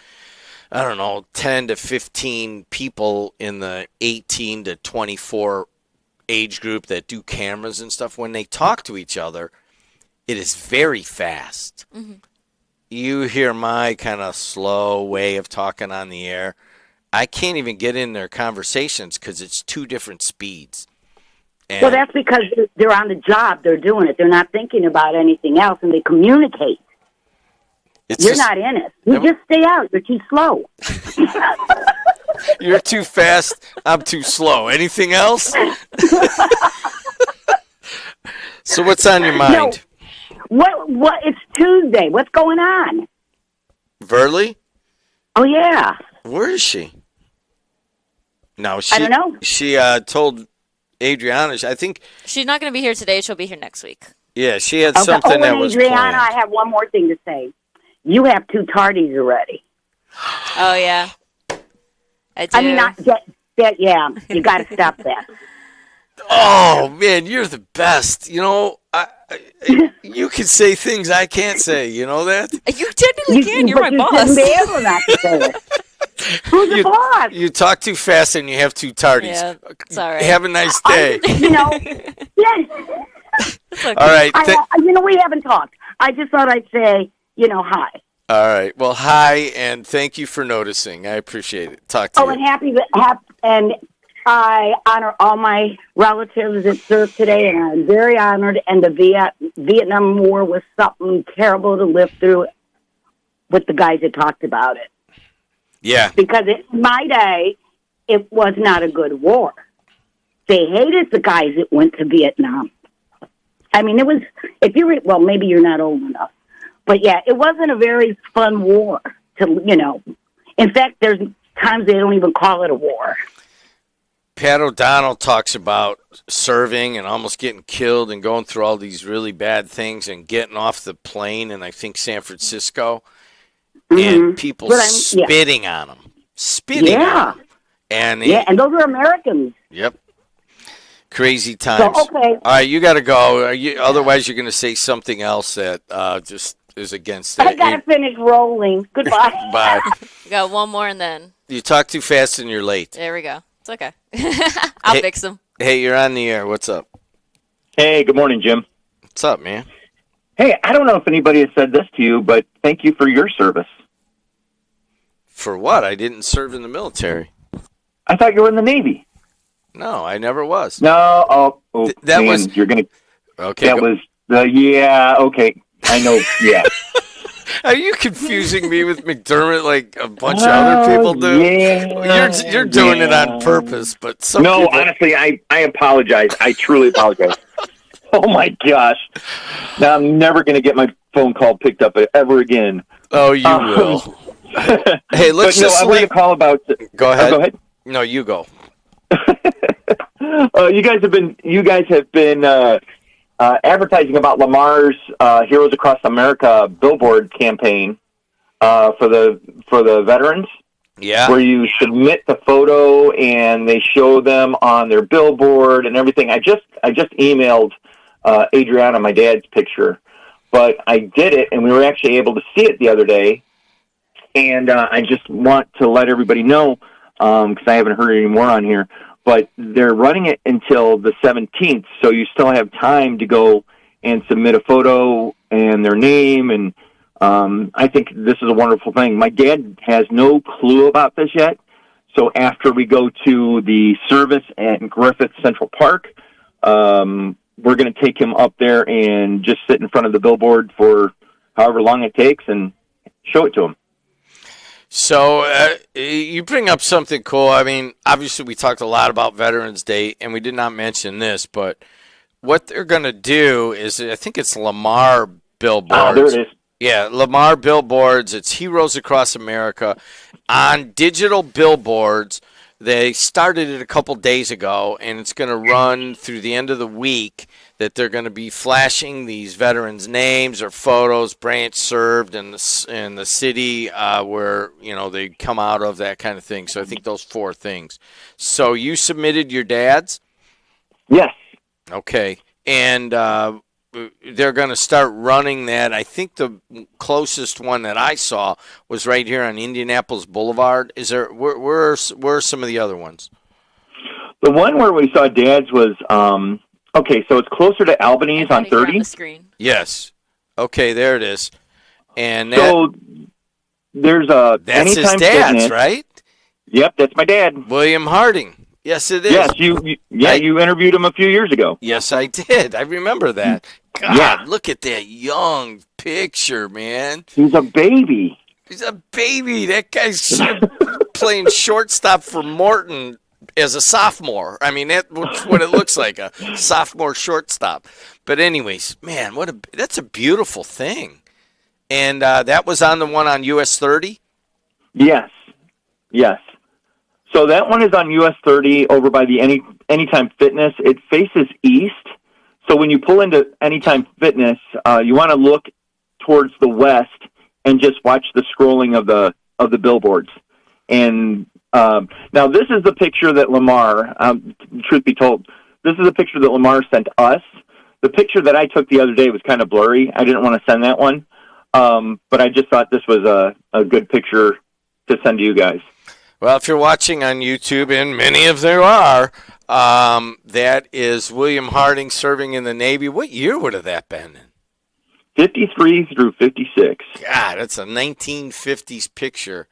I don't know, 10 to 15 people in the 18 to 24 age group that do cameras and stuff, when they talk to each other, it is very fast. Mm-hmm. You hear my kind of slow way of talking on the air. I can't even get in their conversations because it's two different speeds. And well, that's because they're on the job. They're doing it. They're not thinking about anything else, and they communicate. You're not in it. You just stay out. You're too slow. You're too fast. I'm too slow. Anything else? So what's on your mind? No, what? It's Tuesday. What's going on? Verly? Oh, yeah. Where is she? No, I don't know. She told Adriana, I think. She's not going to be here today. She'll be here next week. Yeah, she had something that was Adriana, planned. I have one more thing to say. You have 2 tardies already. Oh, yeah. I do. I mean, yeah, you got to stop that. Oh, man, you're the best. You know, you can say things I can't say. You know that? You technically can. You're my boss. You shouldn't be able not to say it. Who's the boss? You talk too fast and you have 2 tardies. Yeah, it's all right. Have a nice day. Yeah. Okay. All right. We haven't talked. I just thought I'd say, hi. All right. Well, hi, and thank you for noticing. I appreciate it. Talk to you. And I honor all my relatives that served today, and I'm very honored. And the Vietnam War was something terrible to live through with the guys that talked about it. Yeah. Because in my day, it was not a good war. They hated the guys that went to Vietnam. I mean, it was, maybe you're not old enough. But yeah, it wasn't a very fun war In fact, there's times they don't even call it a war. Pat O'Donnell talks about serving and almost getting killed and going through all these really bad things and getting off the plane in, I think, San Francisco, and people spitting on him. Spitting on him. And and those are Americans. Yep. Crazy times. So, okay. All right, you got to go. Otherwise, you're going to say something else that just is against it. I got to finish rolling. Goodbye. Bye. We got one more and then. You talk too fast and you're late. There we go. It's okay. I'll fix them. Hey, you're on the air. What's up? Hey, good morning, Jim. What's up, man? Hey, I don't know if anybody has said this to you, but thank you for your service. For what? I didn't serve in the military. I thought you were in the Navy. No, I never was. No, that was. You're gonna. Okay. That was okay. I know. Yeah. Are you confusing me with McDermott like a bunch of other people do? Yeah. You're doing it on purpose, but some people... honestly, I apologize. I truly apologize. Oh my gosh! Now I'm never gonna get my phone call picked up ever again. Oh, you will. Hey, let's just. I want to call about. Go ahead. Go ahead. No, you go. You guys have been advertising about Lamar's Heroes Across America billboard campaign for the veterans. Yeah. Where you submit the photo and they show them on their billboard and everything. I just emailed Adriana my dad's picture, but I did it and we were actually able to see it the other day. And I just want to let everybody know, because I haven't heard any more on here, but they're running it until the 17th, so you still have time to go and submit a photo and their name, and I think this is a wonderful thing. My dad has no clue about this yet, so after we go to the service at Griffith Central Park, we're going to take him up there and just sit in front of the billboard for however long it takes and show it to him. So you bring up something cool. I mean, obviously we talked a lot about Veterans Day, and we did not mention this, but what they're going to do is, I think it's Lamar billboards. There it is. Yeah, Lamar billboards. It's Heroes Across America on digital billboards. They started it a couple days ago, and it's going to run through the end of the week, that they're going to be flashing these veterans' names or photos, branch served, in the city where they come out of, that kind of thing. So I think those 4 things. So you submitted your dad's? Yes. Okay, and they're going to start running that. I think the closest one that I saw was right here on Indianapolis Boulevard. Is there? Where are some of the other ones? The one where we saw Dad's was okay. So it's closer to Albany's on Here on 30. the screen. Yes. Okay, there it is. And So there's a that's his Anytime dad's, Fitness. right? Yep, that's my dad. William Harding. Yes, it is. Yes, you interviewed him a few years ago. Yes, I did. I remember that. God, Yeah. look at that young picture, man. He's a baby. He's a baby. That guy's playing shortstop for Morton as a sophomore. I mean, that's what it looks like, a sophomore shortstop. But anyways, man, that's a beautiful thing. And that was on the one on US 30? Yes. So that one is on US 30 over by the Anytime Fitness. It faces east. So when you pull into Anytime Fitness, you want to look towards the west and just watch the scrolling of the billboards. And now this is the picture that Lamar, truth be told, this is a picture that Lamar sent us. The picture that I took the other day was kind of blurry. I didn't want to send that one. But I just thought this was a good picture to send to you guys. Well, if you're watching on YouTube, and many of there are, that is William Harding serving in the Navy. What year would have that been? 53 through 56. God, that's a 1950s picture.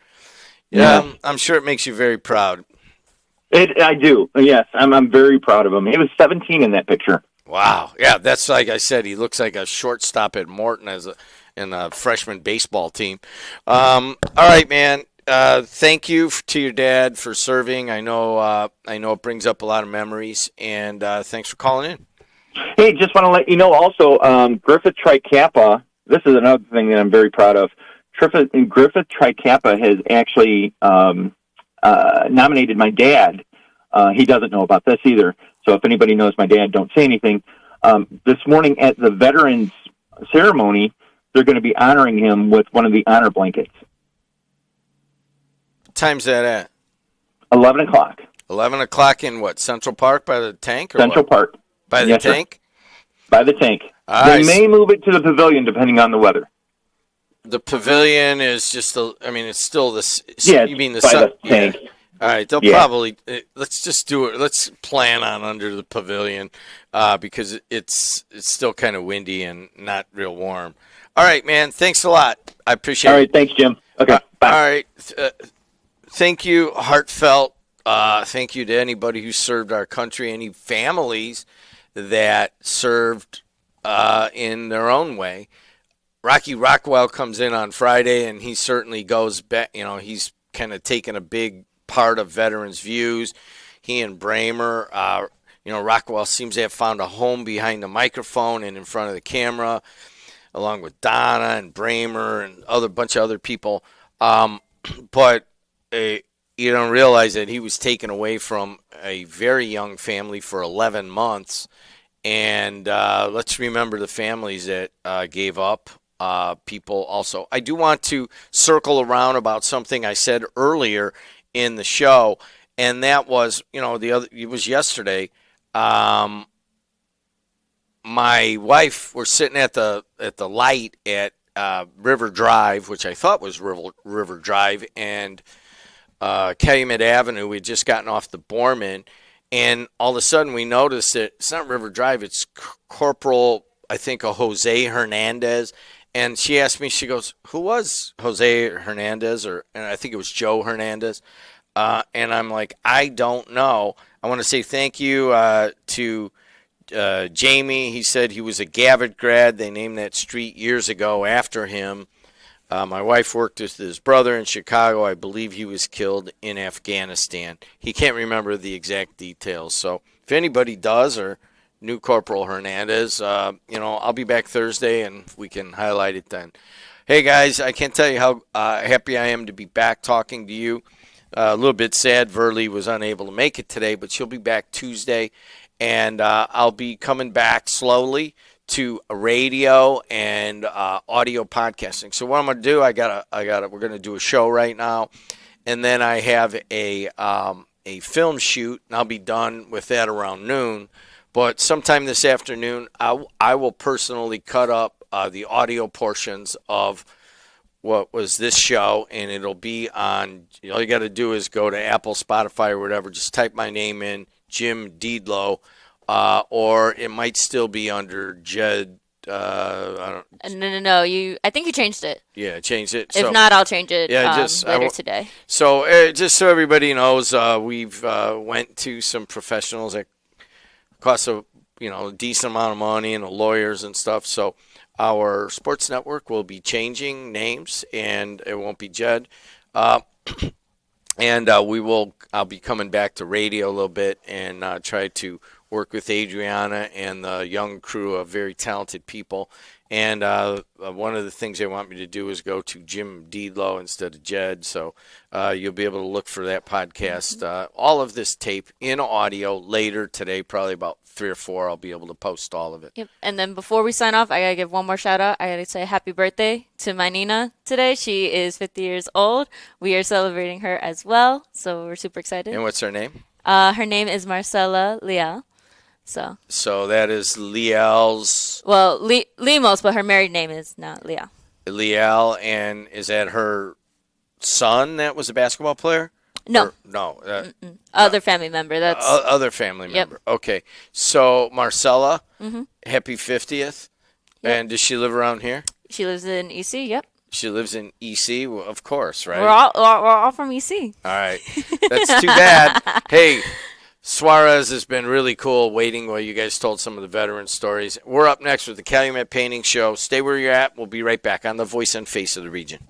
Yeah, I'm sure it makes you very proud. I do. Yes, I'm very proud of him. He was 17 in that picture. Wow. Yeah, that's like I said. He looks like a shortstop at Morton in a freshman baseball team. All right, man. Thank you to your dad for serving. I know it brings up a lot of memories, and thanks for calling in. Hey, just want to let you know also, Griffith Tri-Kappa, this is another thing that I'm very proud of. Griffith Tri-Kappa has actually nominated my dad. He doesn't know about this either, so if anybody knows my dad, don't say anything. This morning at the Veterans Ceremony, they're going to be honoring him with one of the honor blankets. What time's that at? 11 o'clock. 11 o'clock in what, Central Park by the tank? Or Central what? Park. By the Yes, tank? Sir. By the tank. They may move it to the pavilion depending on the weather. The pavilion is just it's still this. Yeah, you mean the by sun? the tank. Yeah. All right, they'll probably let's just do it. Let's plan on under the pavilion because it's still kind of windy and not real warm. All right, man. Thanks a lot. I appreciate it. All right, thanks, Jim. Okay, bye. All right. Thank you, heartfelt. Thank you to anybody who served our country, any families that served in their own way. Rocky Rockwell comes in on Friday, and he certainly goes back. He's kind of taken a big part of Veterans Views. He and Bramer, Rockwell seems to have found a home behind the microphone and in front of the camera, along with Donna and Bramer and bunch of other people. But you don't realize that he was taken away from a very young family for 11 months. And let's remember the families that gave up. People also. I do want to circle around about something I said earlier in the show, and that was, it was yesterday. My wife, we're sitting at the light at River Drive, which I thought was River Drive, and Calumet Avenue. We'd just gotten off the Borman, and all of a sudden we noticed that it's not River Drive, it's Corporal, I think, a Jose Hernandez. And she asked me, she goes, who was Jose Hernandez? And I think it was Joe Hernandez. And I'm like, I don't know. I want to say thank you to Jamie. He said he was a Gavitt grad. They named that street years ago after him. My wife worked with his brother in Chicago. I believe he was killed in Afghanistan. He can't remember the exact details. So if anybody does or knew Corporal Hernandez, I'll be back Thursday and we can highlight it then. Hey, guys, I can't tell you how happy I am to be back talking to you. A little bit sad Verly was unable to make it today, but she'll be back Tuesday. And I'll be coming back slowly to radio and audio podcasting. So what I'm going to do, we're going to do a show right now. And then I have a film shoot, and I'll be done with that around noon. But sometime this afternoon, I will personally cut up the audio portions of what was this show, and it'll be on, all you got to do is go to Apple, Spotify, or whatever, just type my name in, Jim Dedelow, or it might still be under Jed. I don't. No. I think you changed it. Yeah, changed it. If not, I'll change it I later won't- today. So just so everybody knows, we've went to some professionals that cost a decent amount of money and lawyers and stuff. So our sports network will be changing names, and it won't be Jed. And I'll be coming back to radio a little bit and try to work with Adriana and the young crew of very talented people. And one of the things they want me to do is go to Jim Dedelow instead of Jed. So you'll be able to look for that podcast. All of this tape in audio later today, probably about 3 or 4. I'll be able to post all of it. Yep. And then before we sign off, I got to give one more shout out. I got to say happy birthday to my Nina today. She is 50 years old. We are celebrating her as well. So we're super excited. And what's her name? Her name is Marcella Leal. So that is Liel's. Well, Limos, but her married name is not Leal. Liel, and is that her son that was a basketball player? No. No. Other family member. That's other family member. Okay. So Marcella, happy 50th. Yep. And does she live around here? She lives in EC. Yep. She lives in EC, well, of course, right? We're all from EC. All right. That's too bad. Hey, Suarez has been really cool waiting while you guys told some of the veteran stories. We're up next with the Calumet Painting Show. Stay where you're at. We'll be right back on the Voice and Face of the Region.